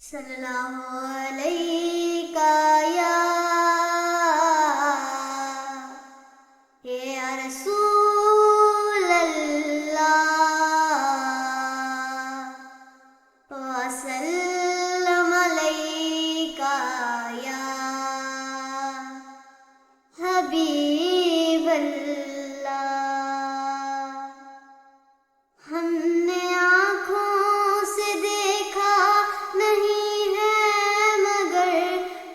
صلی اللہ علیہ یا رسول اللہ وسلم علیکہ یا حبیب اللہ۔ ہم نے آنکھوں سے دیکھا نہیں ہے مگر،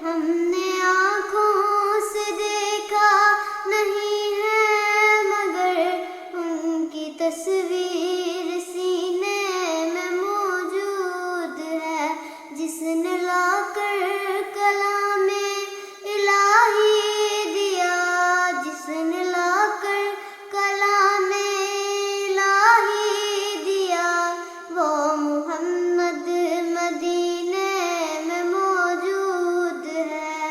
ہم نے آنکھوں سے دیکھا نہیں ہے مگر، ان کی تصویر سینے میں موجود ہے، جس نے لا کر کلام الہی دیا، جس نے لا کر کلام الہی دیا، وہ محمد مدینے میں موجود ہے۔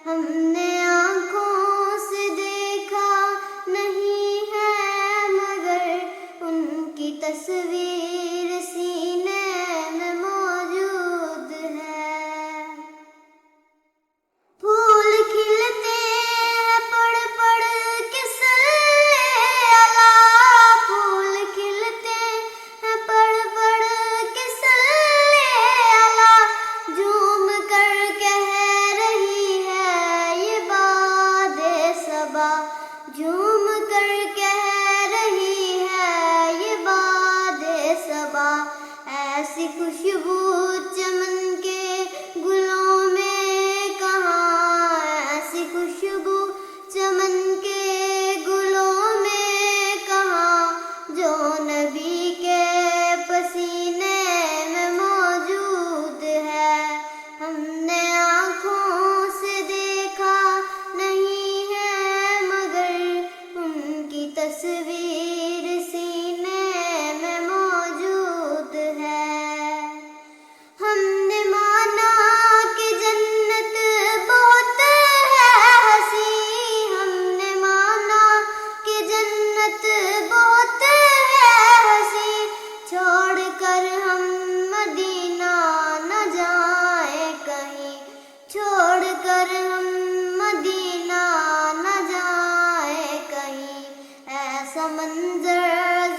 ہم نے آنکھوں سے دیکھا نہیں ہے مگر، ان کی تصویر سینے میں موجود ہے۔ پھول کھلتے ہیں پڑھ پڑھ کے صلی اللہ، پھول کھلتے ہیں پڑھ پڑھ کے صلی اللہ، جھوم کر کہہ رہی ہے یہ باد صبا، جھوم کر کہہ رہی ہے یہ باد صبا، ایسی خوشبو چمن کے گلوں میں کہاں، ایسی خوشبو چمن کے گلوں میں کہاں، جو نبی کے پسینے میں موجود ہے۔ ہم نے آنکھوں سے دیکھا نہیں ہے مگر، ان کی تصویر سینے میں موجود ہے۔ ہم نے مانا کہ جنت بہت ہے حسین، ہم نے مانا کہ جنت بہت ہے حسین، چھوڑ کر ہم مدینہ نہ جائیں کہیں، چھوڑ کر ہم مدینہ نہ جائیں کہیں، ایسا منظر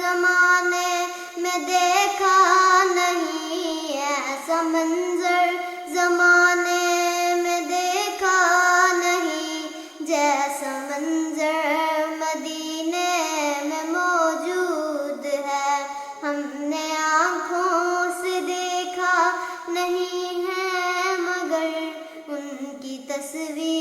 زمانے میں دیکھا نہیں، ایسا منظر زمانے میں دیکھا نہیں، جیسا منظر مدینے میں موجود ہے۔ ہم نے آنکھوں سے دیکھا نہیں ہے مگر، ان کی تصویر